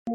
Hey,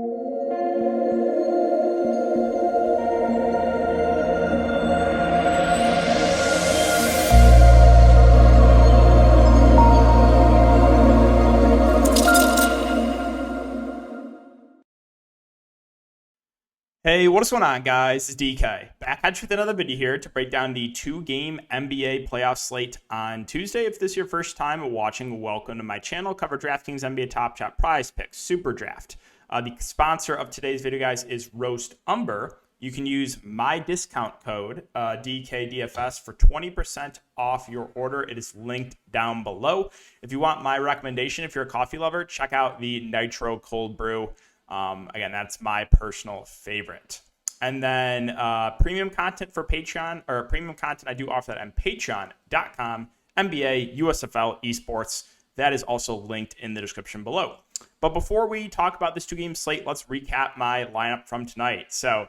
what's going on, guys? It's DK. Back at you with another video here to break down the two-game NBA playoff slate on Tuesday. If this is your first time watching, welcome to my channel. Cover Draftkings, NBA Top Shot, Prize Picks, Super Draft. The sponsor of today's video, guys, is Roast Umber. You can use my discount code, DKDFS, for 20% off your order. It is linked down below. If you want my recommendation, if you're a coffee lover, check out the Nitro Cold Brew. Again, that's my personal favorite. And then premium content for Patreon, or premium content, I do offer that on patreon.com, NBA, USFL, esports. That is also linked in the description below. But before we talk about this two-game slate, let's recap my lineup from tonight. So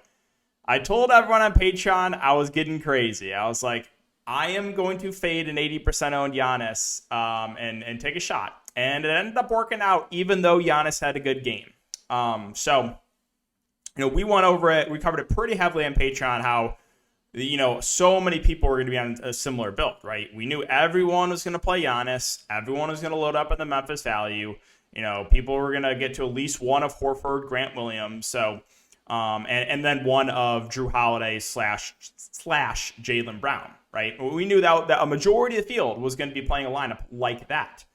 I told everyone on Patreon I was getting crazy. I was like, I am going to fade an 80% owned Giannis and take a shot. And it ended up working out, even though Giannis had a good game. We went over it. We covered it pretty heavily on Patreon, how, so many people were going to be on a similar build, right? We knew everyone was going to play Giannis. Everyone was going to load up at the Memphis value. People were going to get to at least one of Horford, Grant Williams. So, and then one of Drew Holiday slash Jaylen Brown, right? We knew that a majority of the field was going to be playing a lineup like that.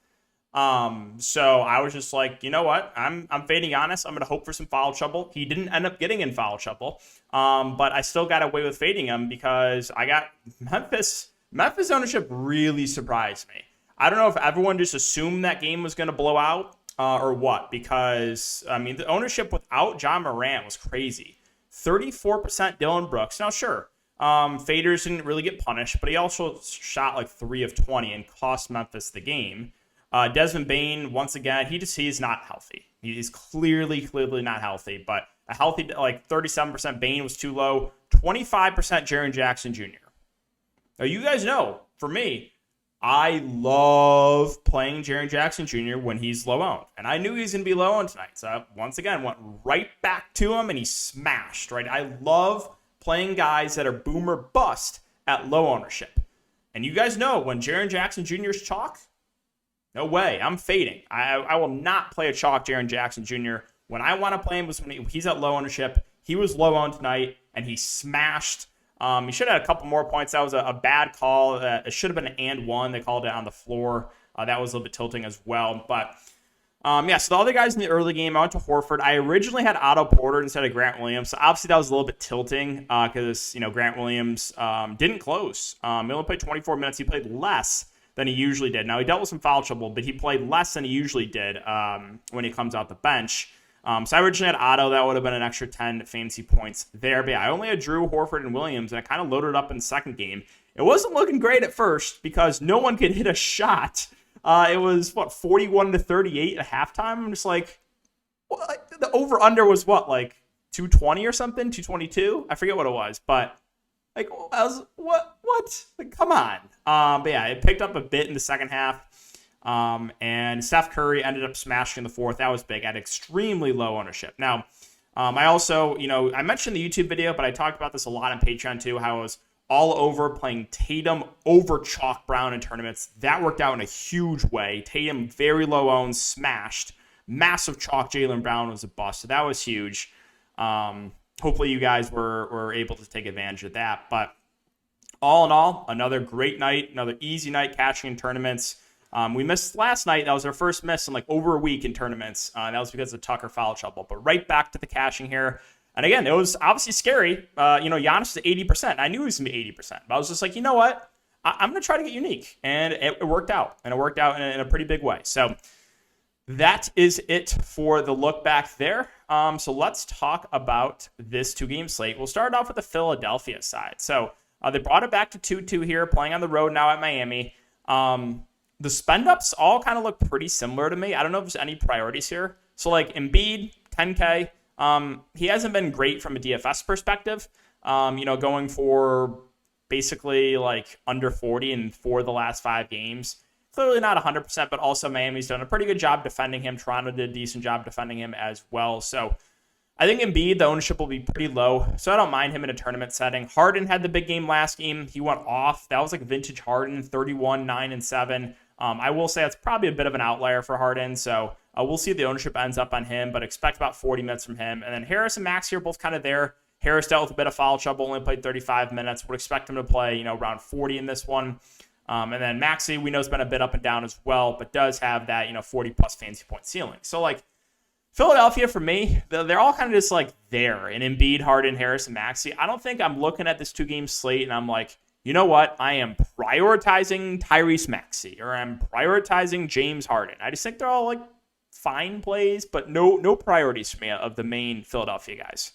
So I was just like, you know what? I'm fading Giannis. I'm going to hope for some foul trouble. He didn't end up getting in foul trouble. But I still got away with fading him because I got Memphis ownership really surprised me. I don't know if everyone just assumed that game was going to blow out, or what, because the ownership without John Morant was crazy. 34% Dylan Brooks. Now, sure. Faders didn't really get punished, but he also shot like 3 of 20 and cost Memphis the game. Desmond Bane, once again, he's not healthy. He's clearly not healthy, but a healthy, 37% Bane was too low, 25% Jaren Jackson Jr. Now, you guys know, for me, I love playing Jaren Jackson Jr. when he's low owned, and I knew he was going to be low owned tonight, so I, once again, went right back to him, and he smashed, right? I love playing guys that are boom or bust at low ownership, and you guys know, when Jaren Jackson Jr. is chalk, no way. I'm fading. I will not play a chalk Jaren Jackson Jr. When I want to play him was when he's at low ownership. He was low on tonight, and he smashed. He should have had a couple more points. That was a bad call. It should have been an and one. They called it on the floor. That was a little bit tilting as well. But, so the other guys in the early game, I went to Horford. I originally had Otto Porter instead of Grant Williams. So, obviously, that was a little bit tilting because, Grant Williams didn't close. He only played 24 minutes. He played less than he usually did. Now, he dealt with some foul trouble, but he played less than he usually did when he comes out the bench. So I originally had Otto. That would have been an extra 10 fantasy points there. But yeah, I only had Drew, Horford, and Williams, and I kind of loaded up in the second game. It wasn't looking great at first because no one could hit a shot. It was, 41-38 at halftime? I'm just like, the over-under was 220 or something? 222? I forget what it was, but I was, what? Come on. But yeah, it picked up a bit in the second half. And Steph Curry ended up smashing in the fourth. That was big at extremely low ownership. Now, I also, I mentioned the YouTube video, but I talked about this a lot on Patreon too, how I was all over playing Tatum over Chalk Brown in tournaments. That worked out in a huge way. Tatum very low owned, smashed. Massive Chalk Jaylen Brown was a bust. So that was huge. Hopefully you guys were able to take advantage of that. But all in all, another great night, another easy night catching in tournaments. We missed last night. That was our first miss in over a week in tournaments. That was because of Tucker foul trouble. But right back to the cashing here. And again, it was obviously scary. Giannis is 80%. I knew he was going to be 80%. But I was just like, you know what? I'm going to try to get unique. And it worked out. And it worked out in a pretty big way. So that is it for the look back there. So let's talk about this two-game slate. We'll start off with the Philadelphia side. So they brought it back to 2-2 here, playing on the road now at Miami. The spend-ups all kind of look pretty similar to me. I don't know if there's any priorities here. So, Embiid, 10K. He hasn't been great from a DFS perspective. Going for basically under 40 in 4 of the last 5 games. Clearly not 100%, but also Miami's done a pretty good job defending him. Toronto did a decent job defending him as well. So I think Embiid, the ownership will be pretty low, so I don't mind him in a tournament setting. Harden had the big game last game. He went off. That was like vintage Harden, 31, 9, and 7. I will say that's probably a bit of an outlier for Harden, so we'll see if the ownership ends up on him, but expect about 40 minutes from him. And then Harris and Maxi are both kind of there. Harris dealt with a bit of foul trouble, only played 35 minutes. Would expect him to play, around 40 in this one. And then Maxi, we know, has been a bit up and down as well, but does have that, 40-plus fantasy point ceiling. So, like, Philadelphia, for me, they're all kind of just, like, there. And Embiid, Harden, Harris, and Maxi. I don't think I'm looking at this two-game slate and I'm like, you know what? I am prioritizing Tyrese Maxey, or I'm prioritizing James Harden. I just think they're all, like, fine plays, but no priorities for me of the main Philadelphia guys.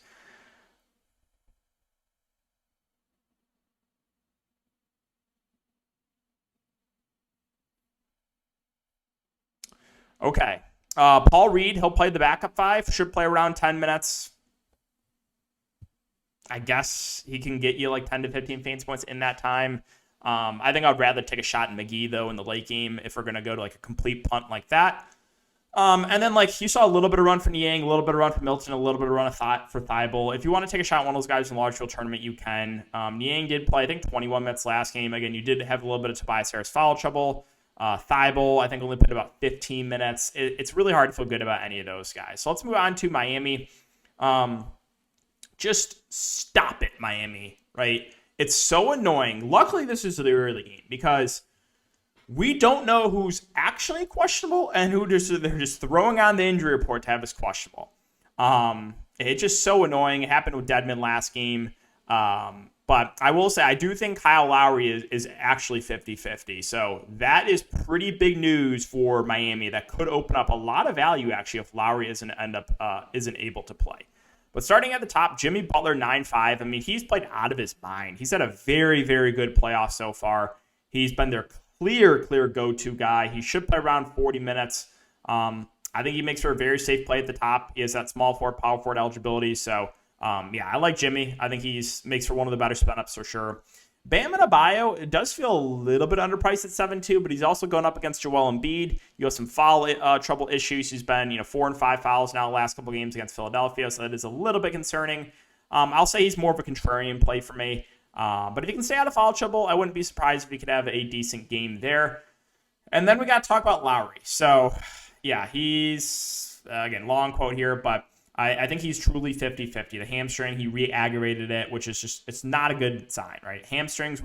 Okay. Paul Reed, he'll play the backup 5. Should play around 10 minutes. I guess he can get you like 10 to 15 fantasy points in that time. I think I'd rather take a shot in McGee, though, in the late game if we're going to go to like a complete punt like that. And then like you saw a little bit of run for Niang, a little bit of run for Milton, a little bit of run for Thibault. If you want to take a shot on one of those guys in the large field tournament, you can. Niang did play, I think, 21 minutes last game. Again, you did have a little bit of Tobias Harris foul trouble. Thibault, I think, only played about 15 minutes. It's really hard to feel good about any of those guys. So let's move on to Miami. Just stop it, Miami, right? It's so annoying. Luckily, this is the early game because we don't know who's actually questionable and who they're just throwing on the injury report to have as questionable. It's just so annoying. It happened with Dedmon last game. But I will say, I do think Kyle Lowry is actually 50-50. So that is pretty big news for Miami. That could open up a lot of value, actually, if Lowry isn't able to play. But starting at the top, Jimmy Butler, 9-5. I mean, he's played out of his mind. He's had a very, very good playoff so far. He's been their clear go-to guy. He should play around 40 minutes. I think he makes for a very safe play at the top. He has that small forward, power forward eligibility. So, I like Jimmy. I think he makes for one of the better spin-ups for sure. Bam Adebayo, it does feel a little bit underpriced at 7-2, but he's also going up against Joel Embiid. You have some foul trouble issues. He's been 4 and 5 fouls now the last couple games against Philadelphia, so that is a little bit concerning. I'll say he's more of a contrarian play for me. But if he can stay out of foul trouble, I wouldn't be surprised if he could have a decent game there. And then we got to talk about Lowry. So, yeah, he's, again, long quote here, but I think he's truly 50-50. The hamstring, he re-aggravated it, which is just, it's not a good sign, right? Hamstrings,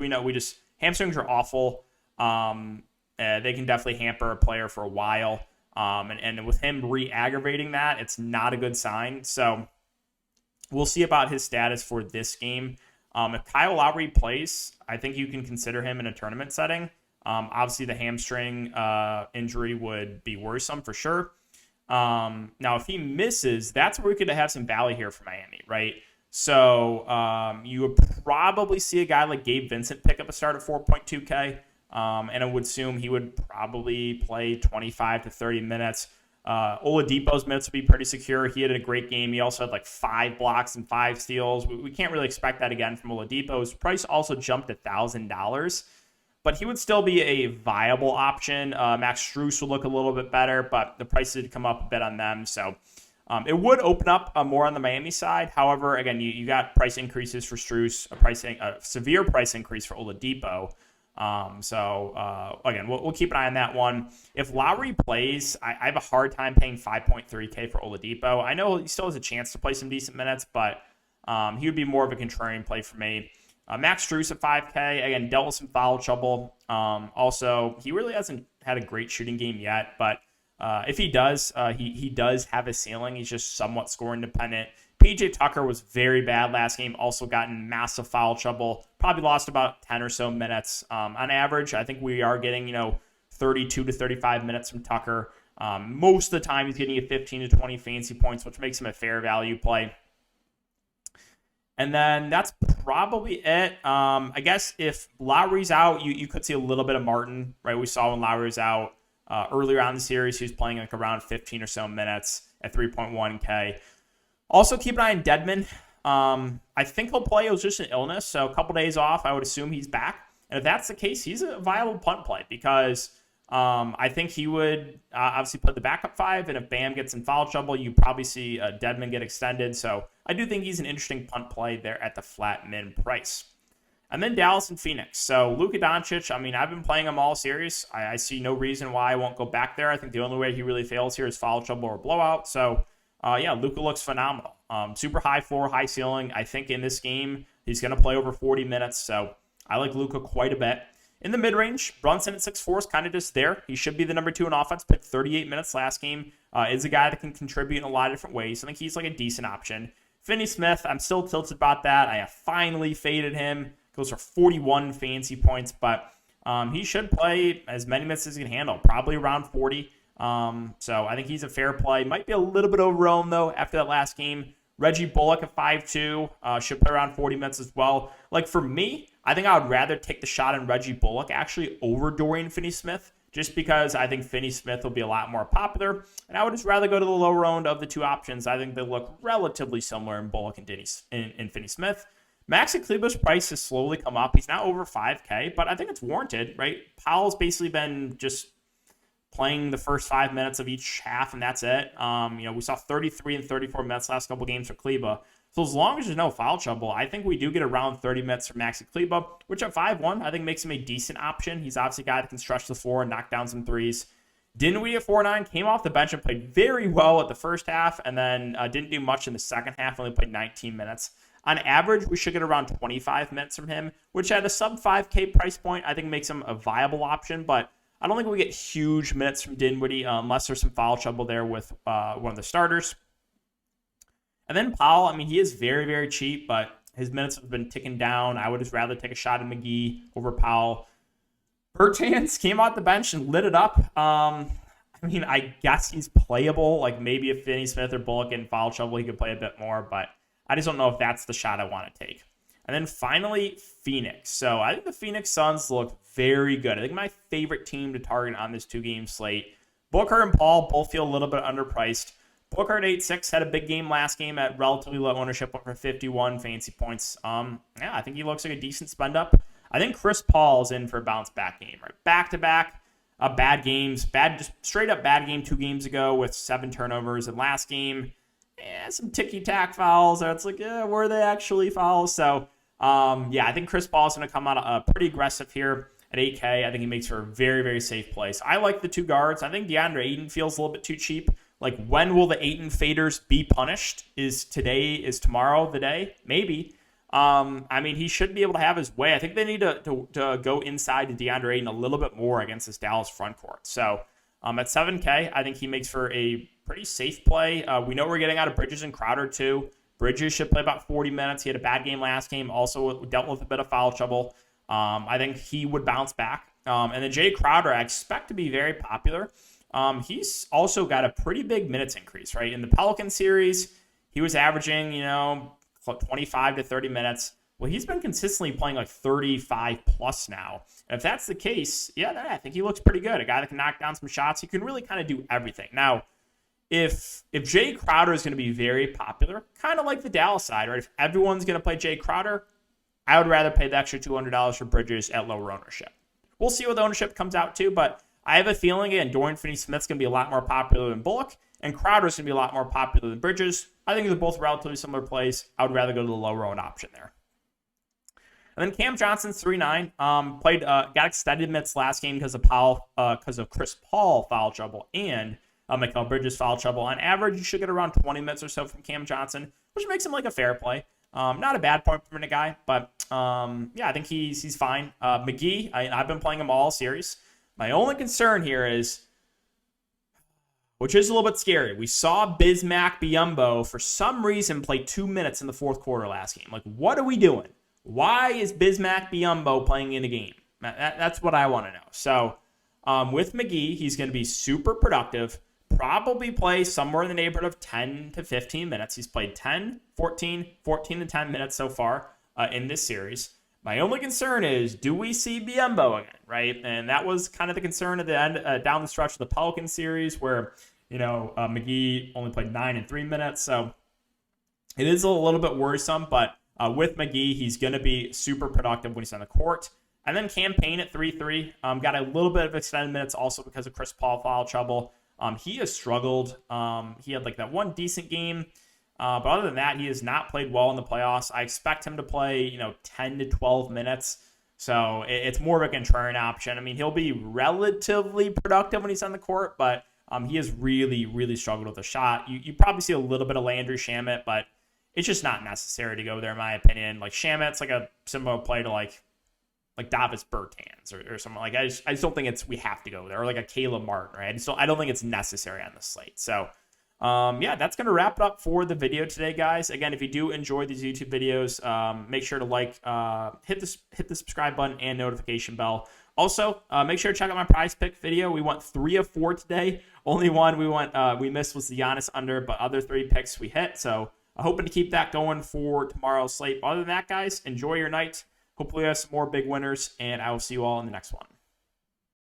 hamstrings are awful. They can definitely hamper a player for a while. And with him re-aggravating that, it's not a good sign. So we'll see about his status for this game. If Kyle Lowry plays, I think you can consider him in a tournament setting. Obviously, the hamstring injury would be worrisome for sure. Now, if he misses, that's where we could have some value here for Miami, right? So you would probably see a guy like Gabe Vincent pick up a start at 4.2K. And I would assume he would probably play 25 to 30 minutes. Oladipo's minutes would be pretty secure. He had a great game. He also had like 5 blocks and 5 steals. We can't really expect that again from Oladipo. His price also jumped $1,000, but he would still be a viable option. Max Strus would look a little bit better, but the price did come up a bit on them. So it would open up more on the Miami side. However, again, you got price increases for Strus, a severe price increase for Oladipo. Again, we'll keep an eye on that one. If Lowry plays, I have a hard time paying 5.3K for Oladipo. I know he still has a chance to play some decent minutes, but he would be more of a contrarian play for me. Max Strus at 5K, again, dealt with some foul trouble. Also, he really hasn't had a great shooting game yet, but if he does, he does have a ceiling. He's just somewhat scoring dependent. PJ Tucker was very bad last game, also gotten massive foul trouble, probably lost about 10 or so minutes. On average, I think we are getting, 32 to 35 minutes from Tucker. Most of the time, he's getting you 15 to 20 fantasy points, which makes him a fair value play. And then that's probably it. I guess if Lowry's out, you could see a little bit of Martin, right? We saw when Lowry was out earlier on in the series, he was playing like around 15 or so minutes at 3.1K. Also, keep an eye on Dedmon. I think he'll play. It was just an illness, so a couple days off. I would assume he's back. And if that's the case, he's a viable punt play because I think he would obviously put the backup 5, and if Bam gets in foul trouble, you probably see Dedmon get extended. So I do think he's an interesting punt play there at the flat min price. And then Dallas and Phoenix. So Luka Doncic, I mean, I've been playing him all series. I see no reason why I won't go back there. I think the only way he really fails here is foul trouble or blowout. So, yeah, Luka looks phenomenal. Super high floor, high ceiling. I think in this game, he's going to play over 40 minutes. So I like Luka quite a bit. In the mid-range, Brunson at 6'4" is kind of just there. He should be the number 2 in offense. Played 38 minutes last game. Is a guy that can contribute in a lot of different ways. I think he's like a decent option. Finney Smith, I'm still tilted about that. I have finally faded him. Goes for 41 fancy points, but he should play as many minutes as he can handle, probably around 40. So I think he's a fair play. Might be a little bit overowned, though, after that last game. Reggie Bullock at 5'2", should play around 40 minutes as well. Like, for me, I think I would rather take the shot on Reggie Bullock actually over Dorian Finney-Smith, just because I think Finney-Smith will be a lot more popular, and I would just rather go to the lower owned of the two options. I think they look relatively similar in Bullock and Finney-Smith. Maxi Kleber's price has slowly come up. He's now over 5K, but I think it's warranted, right? Powell's basically been just playing the first 5 minutes of each half, and that's it. We saw 33 and 34 minutes last couple games for Kleber. So as long as there's no foul trouble, I think we do get around 30 minutes from Maxi Kleber, which at 5'1", I think makes him a decent option. He's obviously a guy that can stretch the floor and knock down some threes. Dinwiddie at 4'9", came off the bench and played very well at the first half, and then didn't do much in the second half, only played 19 minutes. On average, we should get around 25 minutes from him, which at a sub 5K price point, I think makes him a viable option, but I don't think we get huge minutes from Dinwiddie unless there's some foul trouble there with one of the starters. And then Powell, I mean, he is very, very cheap, but his minutes have been ticking down. I would just rather take a shot at McGee over Powell. Bertans came out the bench and lit it up. I mean, I guess he's playable. Like, maybe if Finney-Smith or Bullock get in foul trouble, he could play a bit more, but I just don't know if that's the shot I want to take. And then finally, Phoenix. So I think the Phoenix Suns look very good. I think my favorite team to target on this 2-game slate. Booker and Paul both feel a little bit underpriced. Booker at 8'6", had a big game last game at relatively low ownership over 51 fancy points. Yeah, I think he looks like a decent spend up. I think Chris Paul is in for a bounce back game, right? Back-to-back bad games, just straight up bad game 2 games ago with 7 turnovers. And last game, some ticky-tack fouls. It's like, were they actually fouls? So, yeah, I think Chris Paul is going to come out pretty aggressive here at 8K. I think he makes for a very, very safe place. I like the 2 guards. I think DeAndre Ayton feels a little bit too cheap. Like, when will the Ayton faders be punished? Is tomorrow the day? Maybe. I mean, he should be able to have his way. I think they need to go inside to DeAndre Ayton a little bit more against this Dallas front court. So, at 7K, I think he makes for a pretty safe play. We know we're getting out of Bridges and Crowder, too. Bridges should play about 40 minutes. He had a bad game last game. Also dealt with a bit of foul trouble. I think he would bounce back. And then Jay Crowder, I expect to be very popular. He's also got a pretty big minutes increase, right? In the Pelican series, he was averaging, 25 to 30 minutes. Well, he's been consistently playing like 35 plus now. And if that's the case, yeah, I think he looks pretty good. A guy that can knock down some shots. He can really kind of do everything. Now, if Jay Crowder is going to be very popular, kind of like the Dallas side, right? If everyone's going to play Jay Crowder, I would rather pay the extra $200 for Bridges at lower ownership. We'll see what the ownership comes out to, but I have a feeling, again, Dorian Finney-Smith's going to be a lot more popular than Bullock, and Crowder's going to be a lot more popular than Bridges. I think they're both relatively similar plays. I would rather go to the lower owned option there. And then Cam Johnson's 3'9", got extended minutes last game because of Chris Paul foul trouble and MIKAL Bridges foul trouble. On average, you should get around 20 minutes or so from Cam Johnson, which makes him like a fair play. Not a bad point per minute guy, but yeah, I think he's fine. McGee, I've been playing him all series. My only concern here is, which is a little bit scary, we saw Bismack Biyombo for some reason play 2 minutes in the fourth quarter last game. Like, what are we doing? Why is Bismack Biyombo playing in a game? That's what I want to know. So with McGee, he's going to be super productive, probably play somewhere in the neighborhood of 10 to 15 minutes. He's played 10, 14 to 10 minutes so far in this series. My only concern is, do we see Biyombo again, right? And that was kind of the concern at the end, down the stretch of the Pelican series where, McGee only played 9 and 3 minutes. So it is a little bit worrisome, but with McGee, he's going to be super productive when he's on the court. And then PAYNE at 3-3. Got a little bit of extended minutes also because of Chris Paul foul trouble. He has struggled. He had like that one decent game. But other than that, he has not played well in the playoffs. I expect him to play, 10 to 12 minutes. So it's more of a contrarian option. I mean, he'll be relatively productive when he's on the court, but he has really, really struggled with the shot. You probably see a little bit of Landry Shamet, but it's just not necessary to go there, in my opinion. Like Shamet's like a similar play to like Davis Bertans or something. Like I just don't think we have to go there, or like a Caleb Martin, right? I don't think it's necessary on the slate. So yeah, that's going to wrap it up for the video today, guys. Again, if you do enjoy these YouTube videos, make sure to hit the subscribe button and notification bell. Also, make sure to check out my prize pick video. We went 3 of 4 today. Only one we missed was the Giannis under, but other 3 picks we hit. So I'm hoping to keep that going for tomorrow's slate. But other than that, guys, enjoy your night. Hopefully, we have some more big winners, and I will see you all in the next one.